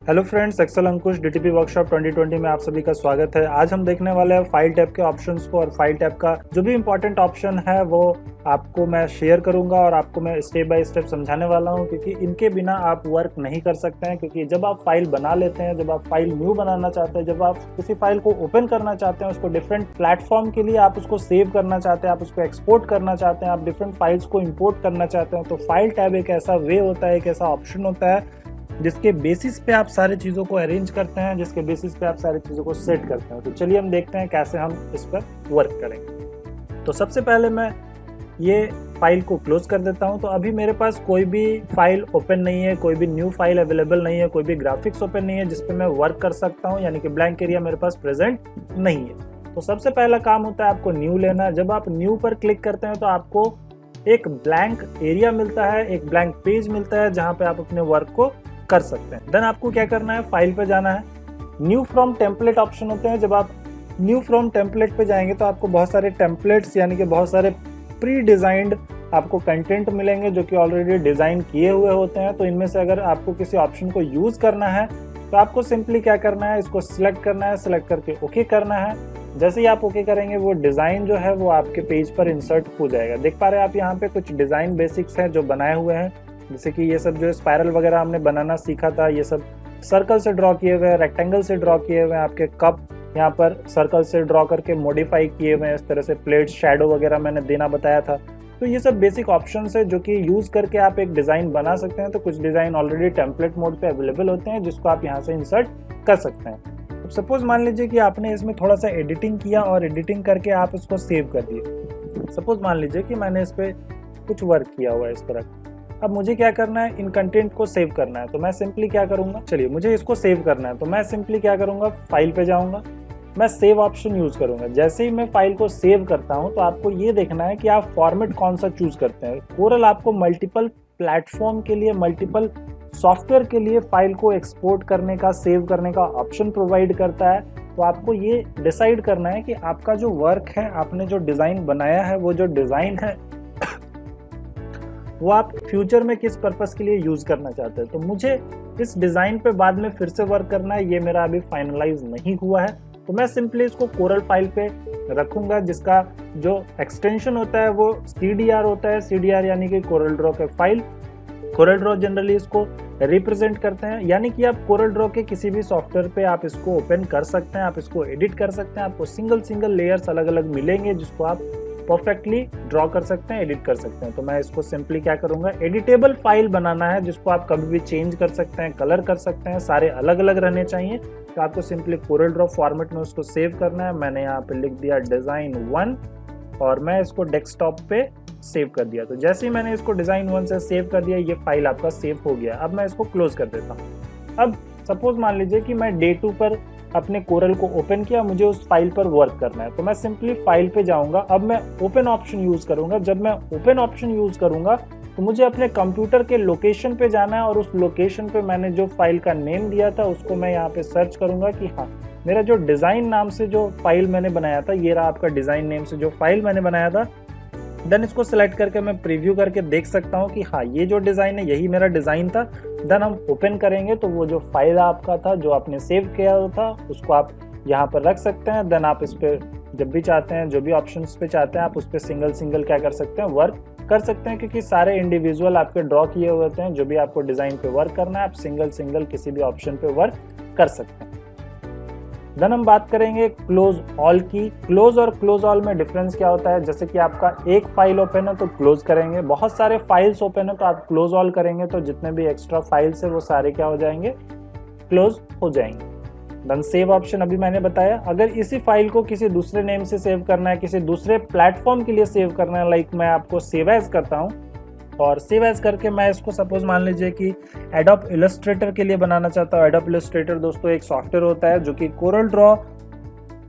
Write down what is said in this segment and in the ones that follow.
Hello friends, Excel अंकुश DTP workshop 2020 में आप सभी का स्वागत है। आज हम देखने वाले हैं फाइल टैब के ऑप्शंस को और फाइल टैब का जो भी इंपॉर्टेंट ऑप्शन है वो आपको मैं शेयर करूंगा और आपको मैं स्टेप बाय स्टेप समझाने वाला हूं, क्योंकि इनके बिना आप वर्क नहीं कर सकते हैं। क्योंकि जब आप फाइल बना लेते हैं, जब आप फाइल न्यू बनाना चाहते हैं, जब आप किसी फाइल को ओपन करना चाहते हैं, उसको डिफरेंट प्लेटफॉर्म के लिए आप उसको सेव करना चाहते हैं, आप उसको एक्सपोर्ट करना चाहते हैं, आप डिफरेंट फाइल्स को इम्पोर्ट करना चाहते हैं, तो फाइल टैब एक ऐसा वे होता है, एक ऐसा ऑप्शन होता है जिसके बेसिस पे आप सारी चीज़ों को अरेंज करते हैं, जिसके बेसिस पे आप सारी चीज़ों को सेट करते हैं। तो चलिए हम देखते हैं कैसे हम इस पर वर्क करेंगे। तो सबसे पहले मैं ये फाइल को क्लोज कर देता हूं। तो अभी मेरे पास कोई भी फाइल ओपन नहीं है, कोई भी न्यू फाइल अवेलेबल नहीं है, कोई भी ग्राफिक्स ओपन नहीं है जिसपे मैं वर्क कर सकता हूं, यानी कि ब्लैंक एरिया मेरे पास प्रेजेंट नहीं है। तो सबसे पहला काम होता है आपको न्यू लेना। जब आप न्यू पर क्लिक करते हैं तो आपको एक ब्लैंक एरिया मिलता है, एक ब्लैंक पेज मिलता है जहाँ पे आप अपने वर्क को कर सकते हैं। देन आपको क्या करना है, फाइल पे जाना है, न्यू फ्रॉम टेम्पलेट ऑप्शन होते हैं। जब आप न्यू फ्रॉम टेम्पलेट पे जाएंगे तो आपको बहुत सारे टेम्पलेट्स यानी कि बहुत सारे प्री डिजाइंड आपको कंटेंट मिलेंगे जो कि ऑलरेडी डिजाइन किए हुए होते हैं। तो इनमें से अगर आपको किसी ऑप्शन को यूज करना है तो आपको सिंपली क्या करना है, इसको सिलेक्ट करना है, सिलेक्ट करके ओके करना है। जैसे ही आप ओके करेंगे वो डिजाइन जो है वो आपके पेज पर इंसर्ट हो जाएगा। देख पा रहे हैं आप यहाँ पे कुछ डिजाइन बेसिक्स हैं जो बनाए हुए हैं, जैसे कि ये सब जो स्पाइरल वगैरह हमने बनाना सीखा था, ये सब सर्कल से ड्रॉ किए हुए हैं, रेक्टेंगल से ड्रॉ किए हुए हैं। आपके कप यहाँ पर सर्कल से ड्रॉ करके मॉडिफाई किए हुए हैं, इस तरह से प्लेट्स, शैडो वगैरह मैंने देना बताया था। तो ये सब बेसिक ऑप्शंस है जो कि यूज करके आप एक डिजाइन बना सकते हैं। तो कुछ डिजाइन ऑलरेडी टेम्पलेट मोड पे अवेलेबल होते हैं जिसको आप यहाँ से इंसर्ट कर सकते हैं। अब सपोज मान लीजिए कि आपने इसमें थोड़ा सा एडिटिंग किया और एडिटिंग करके आप इसको सेव कर दिए। सपोज मान लीजिए कि मैंने इस पर कुछ वर्क किया हुआ है इस तरह। अब मुझे क्या करना है, इन कंटेंट को सेव करना है। तो मैं सिंपली क्या करूंगा, चलिए मुझे इसको सेव करना है तो मैं सिंपली क्या करूंगा, फाइल पे जाऊंगा, मैं सेव ऑप्शन यूज करूंगा। जैसे ही मैं फाइल को सेव करता हूं तो आपको ये देखना है कि आप फॉर्मेट कौन सा चूज करते हैं। कोरल आपको मल्टीपल प्लेटफॉर्म के लिए, मल्टीपल सॉफ्टवेयर के लिए फाइल को एक्सपोर्ट करने का, सेव करने का ऑप्शन प्रोवाइड करता है। तो आपको ये डिसाइड करना है कि आपका जो वर्क है, आपने जो डिजाइन बनाया है, वो जो डिजाइन है वो आप फ्यूचर में किस पर्पस के लिए यूज करना चाहते हैं। तो मुझे इस डिजाइन पे बाद में फिर से वर्क करना है, ये मेरा अभी फाइनलाइज नहीं हुआ है। तो मैं सिंपली इसको कोरल फाइल पे रखूंगा, जिसका जो एक्सटेंशन होता है वो CDR होता है। CDR यानी कि कोरल ड्रॉ के फाइल। कोरल ड्रॉ जनरली इसको रिप्रेजेंट करते हैं, यानी कि आप कोरल ड्रॉ के किसी भी सॉफ्टवेयर पे आप इसको ओपन कर सकते हैं, आप इसको एडिट कर सकते हैं। आपको सिंगल सिंगल लेयर्स अलग अलग मिलेंगे जिसको आप परफेक्टली ड्रॉ कर सकते हैं, एडिट कर सकते हैं। तो मैं इसको सिंपली क्या करूंगा, एडिटेबल फाइल बनाना है जिसको आप कभी भी चेंज कर सकते हैं, कलर कर सकते हैं, सारे अलग अलग रहने चाहिए। तो आपको सिंपली कोरल ड्रॉ फॉर्मेट में उसको सेव करना है। मैंने यहाँ पे लिख दिया डिजाइन 1 और मैं इसको डेस्कटॉप पे सेव कर दिया। तो जैसे ही मैंने इसको डिजाइन 1 से सेव कर दिया, ये फाइल आपका सेव हो गया। अब मैं इसको क्लोज कर देता हूँ। अब सपोज मान लीजिए कि मैं डे 2 पर अपने कोरल को ओपन किया, मुझे उस फाइल पर वर्क करना है। तो मैं सिंपली फाइल पे जाऊंगा, अब मैं ओपन ऑप्शन यूज करूंगा। जब मैं ओपन ऑप्शन यूज करूंगा तो मुझे अपने कंप्यूटर के लोकेशन पे जाना है और उस लोकेशन पे मैंने जो फाइल का नेम दिया था उसको मैं यहाँ पे सर्च करूंगा कि हाँ, मेरा जो डिजाइन नाम से जो फाइल मैंने बनाया था, ये रहा आपका डिजाइन नेम से जो फाइल मैंने बनाया था। देन इसको सिलेक्ट करके मैं प्रीव्यू करके देख सकता हूँ कि हाँ, ये जो डिजाइन है यही मेरा डिजाइन था। देन हम ओपन करेंगे तो वो जो फाइल आपका था, जो आपने सेव किया था, उसको आप यहाँ पर रख सकते हैं। देन आप इस पे जब भी चाहते हैं, जो भी ऑप्शंस पे चाहते हैं, आप उस पर सिंगल सिंगल क्या कर सकते हैं, वर्क कर सकते हैं। क्योंकि सारे इंडिविजुअल आपके ड्रॉ किए हुए होते हैं, जो भी आपको डिजाइन पे वर्क करना है आप सिंगल सिंगल किसी भी ऑप्शन पे वर्क कर सकते हैं। देन हम बात करेंगे क्लोज ऑल की। क्लोज और क्लोज ऑल में डिफरेंस क्या होता है, जैसे कि आपका एक फाइल ओपन है तो क्लोज करेंगे, बहुत सारे फाइल्स ओपन है तो आप क्लोज ऑल करेंगे, तो जितने भी एक्स्ट्रा फाइल्स है वो सारे क्या हो जाएंगे, क्लोज हो जाएंगे। देन सेव ऑप्शन अभी मैंने बताया। अगर इसी फाइल को किसी दूसरे नेम से सेव करना है, किसी दूसरे प्लेटफॉर्म के लिए सेव करना है, लाइक मैं आपको सेव एज करता हूँ और सेव एज करके मैं इसको सपोज मान लीजिए कि एडोब इलस्ट्रेटर के लिए बनाना चाहता हूँ। एडोब इलस्ट्रेटर दोस्तों एक सॉफ्टवेयर होता है जो कि कोरल ड्रॉ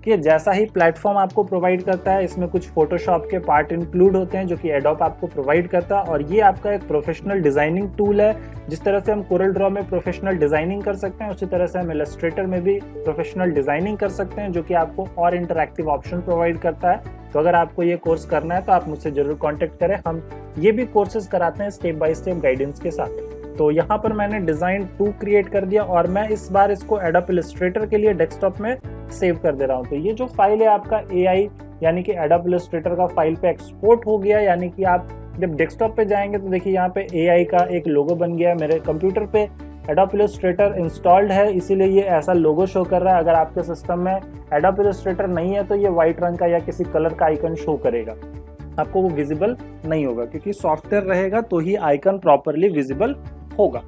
के जैसा ही प्लेटफॉर्म आपको प्रोवाइड करता है। इसमें कुछ फोटोशॉप के पार्ट इंक्लूड होते हैं जो कि एडोब आपको प्रोवाइड करता है, और ये आपका एक प्रोफेशनल डिजाइनिंग टूल है। जिस तरह से हम कोरल ड्रॉ में प्रोफेशनल डिजाइनिंग कर सकते हैं, उसी तरह से हम इलस्ट्रेटर में भी प्रोफेशनल डिजाइनिंग कर सकते हैं, जो कि आपको और इंटरैक्टिव ऑप्शन प्रोवाइड करता है। तो अगर आपको ये कोर्स करना है तो आप मुझसे जरूर कॉन्टेक्ट करें, हम ये भी कोर्सेज कराते हैं स्टेप बाय स्टेप गाइडेंस के साथ। तो यहाँ पर मैंने डिज़ाइन 2 क्रिएट कर दिया और मैं इस बार इसको एडोब इलस्ट्रेटर के लिए डेस्कटॉप में सेव कर दे रहा हूँ। तो ये जो फाइल है आपका AI यानी कि एडोब इलस्ट्रेटर का फाइल पे एक्सपोर्ट हो गया, यानी कि आप जब डेस्कटॉप पे जाएंगे तो देखिए यहाँ पे AI का एक लोगो बन गया है। मेरे कंप्यूटर पे एडोब इलस्ट्रेटर इंस्टॉल्ड है, इसीलिए ये ऐसा लोगो शो कर रहा है। अगर आपके सिस्टम में एडोब इलस्ट्रेटर नहीं है तो ये व्हाइट रंग का या किसी कलर का आइकन शो करेगा, आपको वो विजिबल नहीं होगा, क्योंकि सॉफ्टवेयर रहेगा तो ही आइकन प्रॉपरली विजिबल होगा।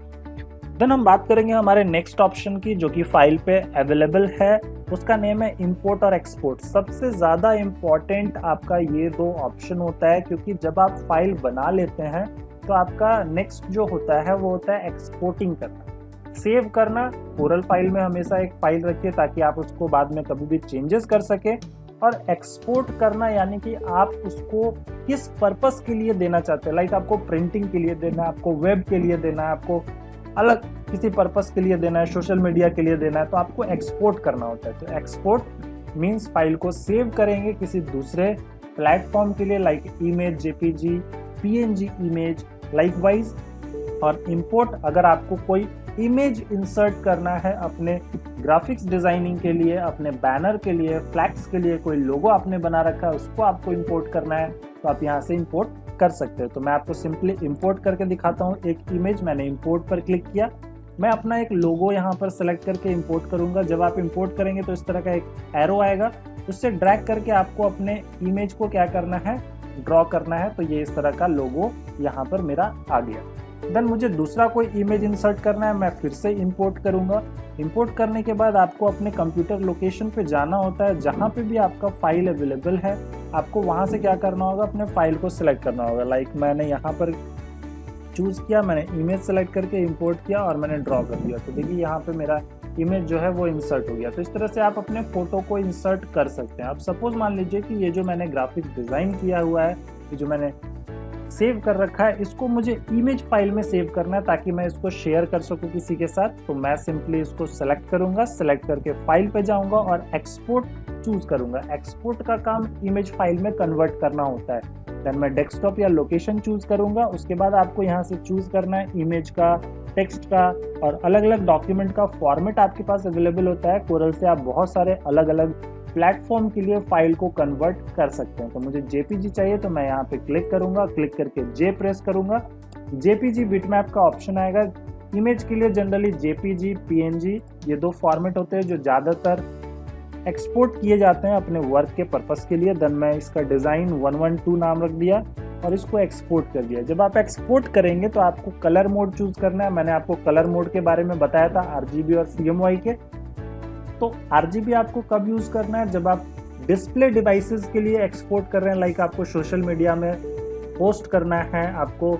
देन हम बात करेंगे हमारे नेक्स्ट ऑप्शन की, जो कि फाइल पे अवेलेबल है, उसका नेम है इंपोर्ट और एक्सपोर्ट। सबसे ज़्यादा इम्पॉर्टेंट आपका ये 2 ऑप्शन होता है, क्योंकि जब आप फाइल बना लेते हैं तो आपका नेक्स्ट जो होता है वो होता है एक्सपोर्टिंग करना, सेव करना। कोरल फाइल में हमेशा एक फाइल रखिए ताकि आप उसको बाद में कभी भी चेंजेस कर सके। और एक्सपोर्ट करना यानी कि आप उसको किस पर्पस के लिए देना चाहते हैं, लाइक आपको प्रिंटिंग के लिए देना है, आपको वेब के लिए देना है, आपको अलग किसी पर्पस के लिए देना है, सोशल मीडिया के लिए देना है, तो आपको एक्सपोर्ट करना होता है। तो एक्सपोर्ट मीन्स फाइल को सेव करेंगे किसी दूसरे प्लेटफॉर्म के लिए, like image, JPG, PNG image, likewise. और इंपोर्ट अगर आपको कोई इमेज इंसर्ट करना है अपने ग्राफिक्स डिजाइनिंग के लिए, अपने बैनर के लिए, फ्लैक्स के लिए, कोई लोगो आपने बना रखा है उसको आपको इंपोर्ट करना है, तो आप यहाँ से इंपोर्ट कर सकते हो। तो मैं आपको सिंपली इंपोर्ट करके दिखाता हूँ। एक इमेज, मैंने इंपोर्ट पर क्लिक किया, मैं अपना एक लोगो यहाँ पर सेलेक्ट करके इंपोर्ट करूँगा। जब आप इंपोर्ट करेंगे तो इस तरह का एक एरो आएगा, उससे ड्रैग करके आपको अपने इमेज को क्या करना है, ड्रॉ करना है। तो ये इस तरह का लोगो यहाँ पर मेरा आ गया। देन मुझे दूसरा कोई इमेज इंसर्ट करना है, मैं फिर से इंपोर्ट करूंगा। इंपोर्ट करने के बाद आपको अपने कंप्यूटर लोकेशन पे जाना होता है, जहाँ पे भी आपका फाइल अवेलेबल है आपको वहाँ से क्या करना होगा, अपने फाइल को सिलेक्ट करना होगा। लाइक मैंने यहाँ पर चूज किया, मैंने इमेज सेलेक्ट करके इंपोर्ट किया और मैंने ड्रॉ कर दिया। तो देखिए यहाँ पे मेरा इमेज जो है वो इंसर्ट हो गया। तो इस तरह से आप अपने फोटो को इंसर्ट कर सकते हैं। अब सपोज मान लीजिए कि ये जो मैंने ग्राफिक्स डिजाइन किया हुआ है, ये जो मैंने सेव कर रखा है, इसको मुझे इमेज फाइल में सेव करना है ताकि मैं इसको शेयर कर सकूं किसी के साथ। तो मैं सिंपली इसको सेलेक्ट करूंगा, सेलेक्ट करके फाइल पे जाऊंगा और एक्सपोर्ट चूज करूंगा। एक्सपोर्ट का काम इमेज फाइल में कन्वर्ट करना होता है। देन मैं डेस्कटॉप या लोकेशन चूज करूंगा। उसके बाद आपको यहाँ से चूज करना है इमेज का, टेक्स्ट का और अलग अलग डॉक्यूमेंट का फॉर्मेट आपके पास अवेलेबल होता है। कोरल से आप बहुत सारे अलग अलग प्लेटफॉर्म के लिए फाइल को कन्वर्ट कर सकते हैं। तो मुझे JPG चाहिए तो मैं यहाँ पे क्लिक करूंगा, क्लिक करके J प्रेस करूंगा, JPG बिटमैप का ऑप्शन आएगा। इमेज के लिए जनरली JPG, PNG ये 2 फॉर्मेट होते हैं जो ज़्यादातर एक्सपोर्ट किए जाते हैं अपने वर्क के पर्पस के लिए। देन मैं इसका डिज़ाइन 112 नाम रख दिया और इसको एक्सपोर्ट कर दिया। जब आप एक्सपोर्ट करेंगे तो आपको कलर मोड चूज करना है। मैंने आपको कलर मोड के बारे में बताया था, RGB और CMY के। तो RGB आपको कब यूज करना है, जब आप डिस्प्ले डिवाइसेस के लिए एक्सपोर्ट कर रहे हैं, लाइक आपको सोशल मीडिया में पोस्ट करना है, आपको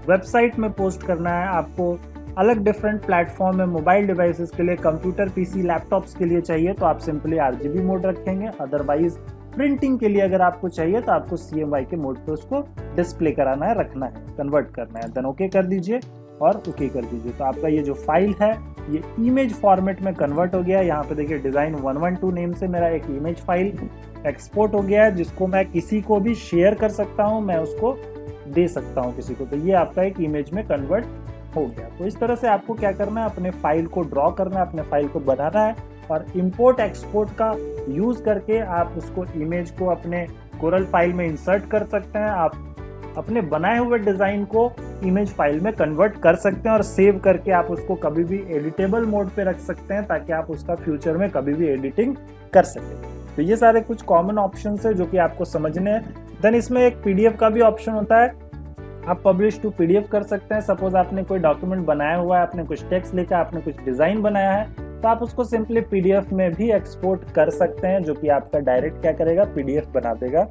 वेबसाइट में पोस्ट करना है, आपको अलग डिफरेंट प्लेटफॉर्म में मोबाइल डिवाइसेस के लिए, कंप्यूटर, PC, लैपटॉप्स के लिए चाहिए तो आप सिंपली RGB मोड रखेंगे। अदरवाइज प्रिंटिंग के लिए अगर आपको चाहिए तो आपको CMY के मोड पे उसको डिस्प्ले कराना है, रखना है, कन्वर्ट करना है। देन ओके कर दीजिए और ओके कर दीजिए। तो आपका ये जो फाइल है ये इमेज फॉर्मेट में कन्वर्ट हो गया। यहाँ पे देखिए डिज़ाइन 112 नेम से मेरा एक इमेज फाइल एक्सपोर्ट हो गया है, जिसको मैं किसी को भी शेयर कर सकता हूँ, मैं उसको दे सकता हूँ किसी को। तो ये आपका एक इमेज में कन्वर्ट हो गया। तो इस तरह से आपको क्या करना है, अपने फाइल को ड्रॉ करना है, अपने फाइल को बनाना है और इंपोर्ट एक्सपोर्ट का यूज करके आप उसको इमेज को अपने कोरल फाइल में इंसर्ट कर सकते हैं। आप अपने बनाए हुए डिजाइन को इमेज फाइल में कन्वर्ट कर सकते हैं और सेव करके आप उसको कभी भी एडिटेबल मोड पे रख सकते हैं ताकि आप उसका फ्यूचर में कभी भी एडिटिंग कर सकें। तो ये सारे कुछ कॉमन ऑप्शंस है जो कि आपको समझने हैं। देन इसमें एक PDF का भी ऑप्शन होता है, आप पब्लिश टू PDF कर सकते हैं। सपोज आपने कोई डॉक्यूमेंट बनाया हुआ है, आपने कुछ टेक्स्ट लिखा, आपने कुछ डिजाइन बनाया है, तो आप उसको सिंपली PDF में भी एक्सपोर्ट कर सकते हैं, जो कि आपका डायरेक्ट क्या करेगा, PDF बना देगा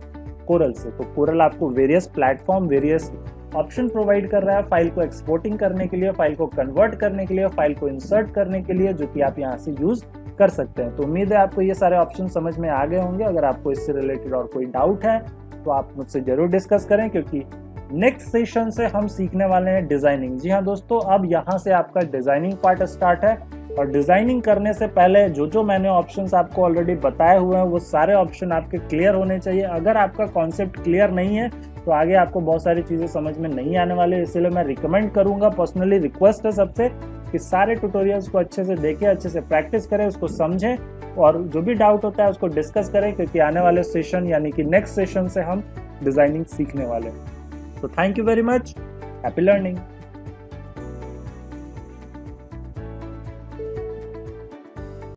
कोरल से। तो कोरल आपको various platform, various option provide कर रहा है फाइल को एक्सपोर्टिंग करने के लिए, फाइल को कन्वर्ट करने के लिए, फाइल को इंसर्ट करने के लिए, जो कि आप यहाँ से यूज कर सकते हैं। तो उम्मीद है आपको ये सारे ऑप्शन समझ में आ गए होंगे। अगर आपको इससे रिलेटेड और कोई डाउट है तो आप मुझसे जरूर डिस्कस करें, क्योंकि नेक्स्ट सेशन से हम सीखने वाले हैं डिजाइनिंग। जी हाँ दोस्तों, अब यहाँ से आपका डिजाइनिंग पार्ट स्टार्ट है। और डिज़ाइनिंग करने से पहले जो मैंने ऑप्शंस आपको ऑलरेडी बताए हुए हैं वो सारे ऑप्शन आपके क्लियर होने चाहिए। अगर आपका कॉन्सेप्ट क्लियर नहीं है तो आगे आपको बहुत सारी चीज़ें समझ में नहीं आने वाली, इसलिए मैं रिकमेंड करूँगा, पर्सनली रिक्वेस्ट है सबसे कि सारे ट्यूटोरियल्स को अच्छे से देखें, अच्छे से प्रैक्टिस करें, उसको समझें और जो भी डाउट होता है उसको डिस्कस करें, क्योंकि आने वाले सेशन यानी कि नेक्स्ट सेशन से हम डिज़ाइनिंग सीखने वाले हैं। तो thank you very much, happy learning.